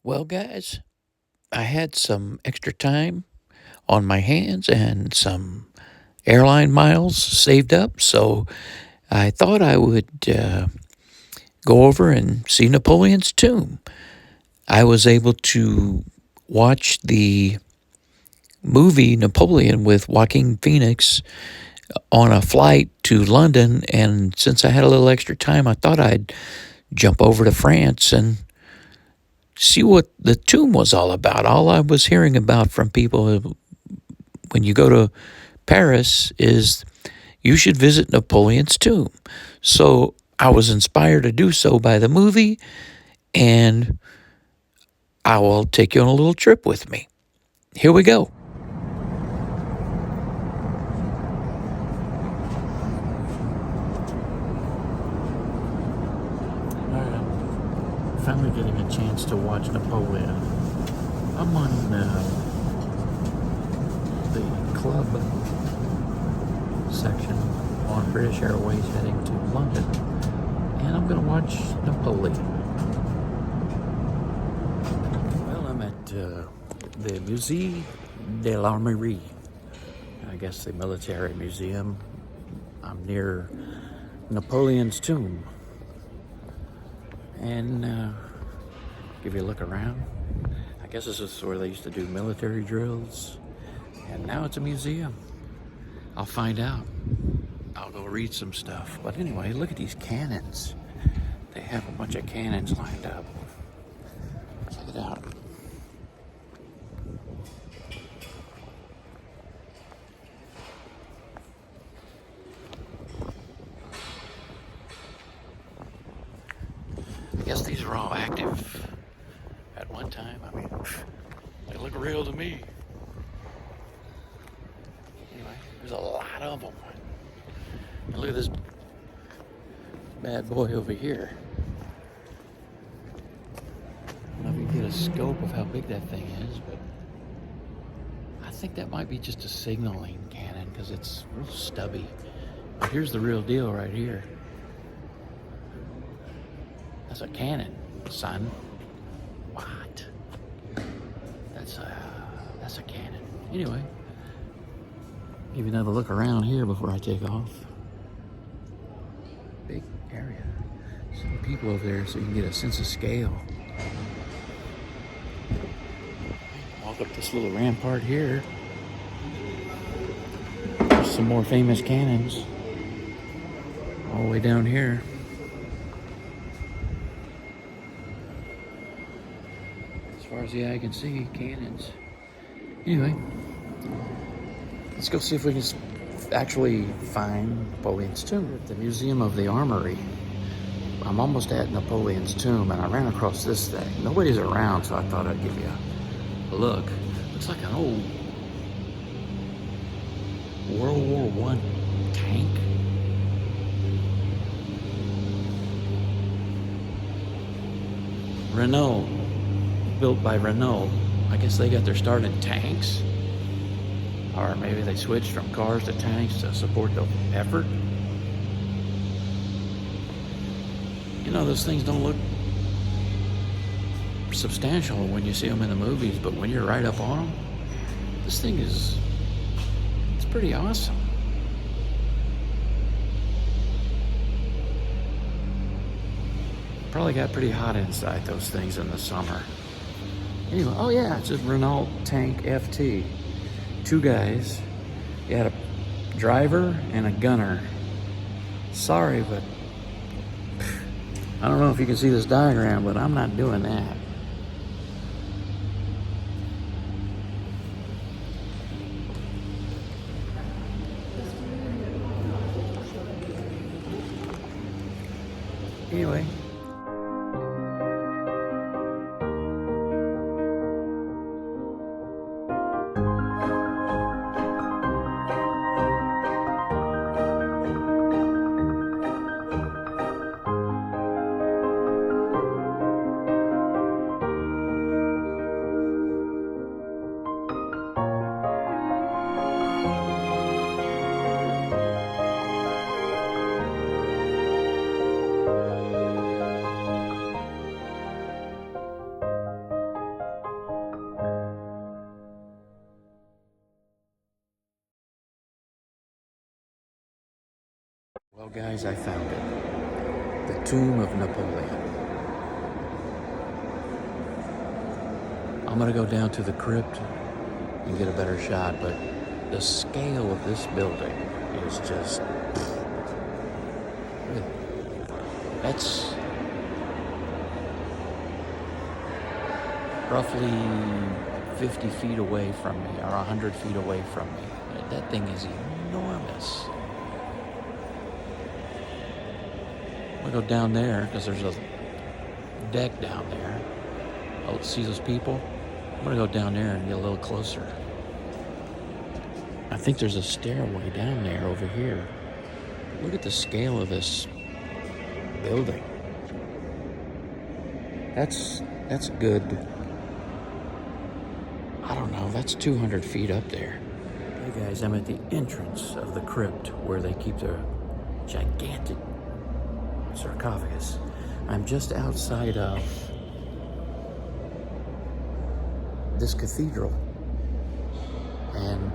Well, guys, I had some extra time on my hands and some airline miles saved up, so I thought I would go over and see Napoleon's tomb. I was able to watch the movie Napoleon with Joaquin Phoenix on a flight to London, and since I had a little extra time, I thought I'd jump over to France and see what the tomb was all about. All I was hearing about from people when you go to Paris is you should visit Napoleon's tomb. So I was inspired to do so by the movie, and I will take you on a little trip with me. Here we go. All right, I'm finally getting a chance to watch Napoleon. I'm on the club section on British Airways heading to London, and I'm going to watch Napoleon. Well, I'm at the Musée de l'Armerie, I guess the military museum. I'm near Napoleon's tomb, and give you a look around. I guess this is where they used to do military drills, and now it's a museum. I'll find out. I'll go read some stuff. But anyway, look at these cannons. They have a bunch of cannons lined up. Check it out. I guess these are all active at one time. I mean, they look real to me. Anyway, there's a lot of them. And look at this bad boy over here. I don't know if you can get a scope of how big that thing is, but I think that might be just a signaling cannon because it's real stubby. But here's the real deal right here. That's a cannon, son. What? That's a cannon. Anyway, give you another look around here before I take off. Big area. Some people over there so you can get a sense of scale. Walk up this little rampart here. There's some more famous cannons all the way down here. As far as the eye can see, cannons. Anyway, let's go see if we can actually find Napoleon's tomb at the Museum of the Armory. I'm almost at Napoleon's tomb, and I ran across this thing. Nobody's around, so I thought I'd give you a look. Looks like an old World War I tank. Renault, built by Renault. I guess they got their start in tanks. Or maybe they switched from cars to tanks to support the effort. You know, those things don't look substantial when you see them in the movies, but when you're right up on them, this thing it's pretty awesome. Probably got pretty hot inside those things in the summer. Anyway, oh yeah, it's a Renault Tank FT. Two guys. You had a driver and a gunner. Sorry, but I don't know if you can see this diagram, but I'm not doing that. Anyway. Well, guys, I found it. The tomb of Napoleon. I'm gonna go down to the crypt and get a better shot, but the scale of this building is just... That's roughly 50 feet away from me, or 100 feet away from me. That thing is enormous. I'm gonna go down there because there's a deck down there. Oh, see those people? I'm gonna go down there and get a little closer. I think there's a stairway down there over here. Look at the scale of this building. That's good. I don't know, that's 200 feet up there. Hey guys, I'm at the entrance of the crypt where they keep their gigantic sarcophagus. I'm just outside of this cathedral, and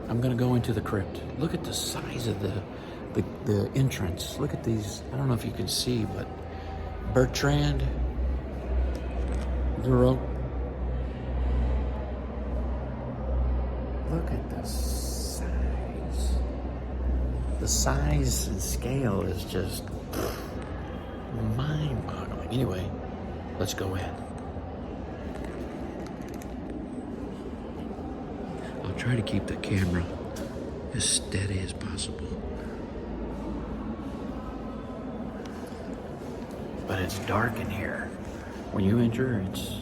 I'm gonna go into the crypt. Look at the size of the entrance. Look at these, I don't know if you can see, but Bertrand Duro. Look at the size. The size and scale is just mind-boggling. Anyway, let's go in. I'll try to keep the camera as steady as possible. But it's dark in here. When you enter, it's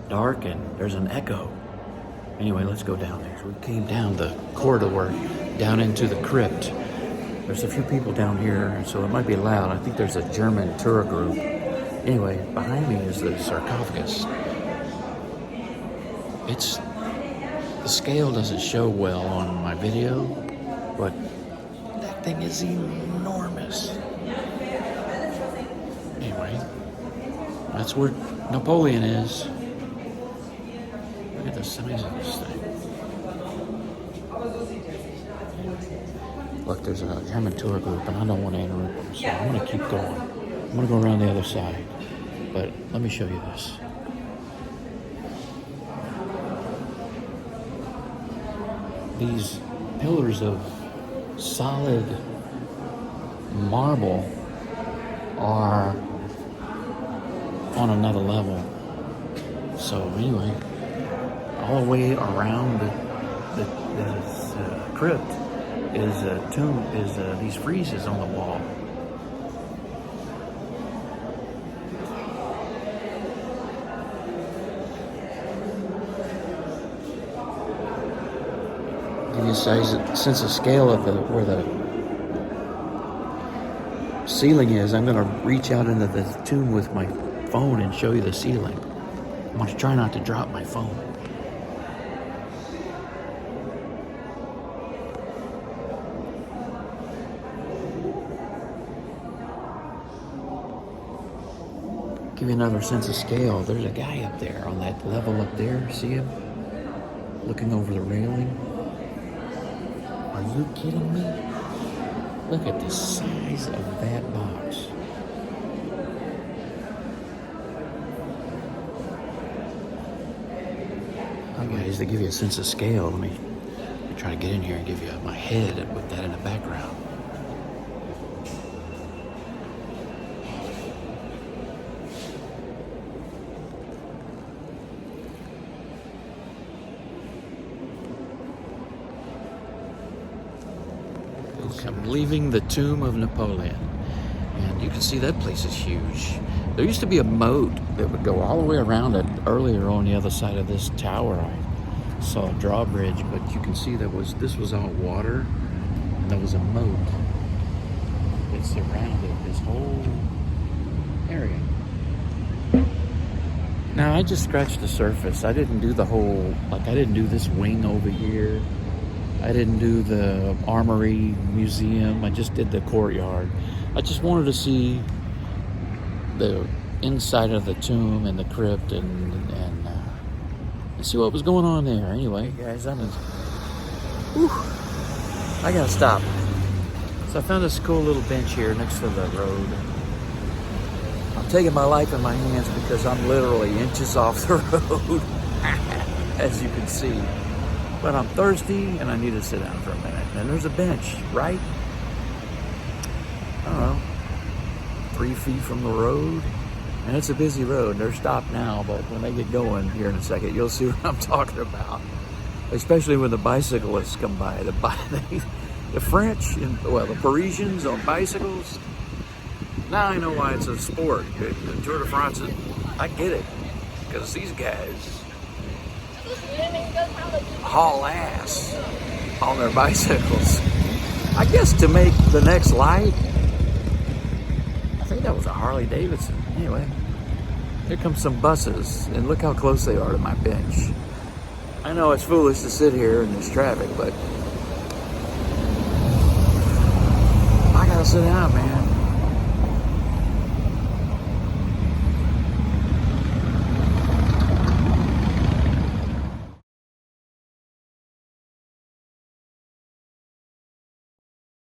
dark and there's an echo. Anyway, let's go down there. So we came down the corridor, down into the crypt. There's a few people down here, so it might be loud. I think there's a German tour group. Anyway, behind me is the sarcophagus. The scale doesn't show well on my video, but that thing is enormous. Anyway, that's where Napoleon is. Look at the size of this thing. Look, there's a German tour group, and I don't want to interrupt them, so I'm going to keep going. I'm going to go around the other side, but let me show you this. These pillars of solid marble are on another level. So anyway, all the way around this crypt is a tomb, these friezes on the wall. Give you a sense of scale of where the ceiling is. I'm going to reach out into the tomb with my phone and show you the ceiling. I'm going to try not to drop my phone. Give you another sense of scale. There's a guy up there on that level up there. See him? Looking over the railing. Are you kidding me? Look at the size of that box. Guys, to give you a sense of scale, let me try to get in here and give you my head and put that in the background. I'm leaving the tomb of Napoleon, and you can see that place is huge. There used to be a moat that would go all the way around it. Earlier on the other side of this tower, I saw a drawbridge, but you can see this was all water, and there was a moat that surrounded this whole area. Now, I just scratched the surface. I didn't do the whole, I didn't do this wing over here. I didn't do the armory museum. I just did the courtyard. I just wanted to see the inside of the tomb and the crypt and Let's see what was going on there. Anyway, guys, I gotta stop. So I found this cool little bench here next to the road. I'm taking my life in my hands because I'm literally inches off the road, as you can see. But I'm thirsty and I need to sit down for a minute. And there's a bench, right? I don't know, 3 feet from the road. And it's a busy road. They're stopped now, but when they get going here in a second, you'll see what I'm talking about. Especially when the bicyclists come by. The French, and, well, the Parisians on bicycles. Now I know why it's a sport. The Tour de France, I get it. Because these guys haul ass on their bicycles. I guess to make the next light. I think that was a Harley Davidson. Anyway, here come some buses, and look how close they are to my bench. I know it's foolish to sit here in this traffic, but I gotta sit down, man.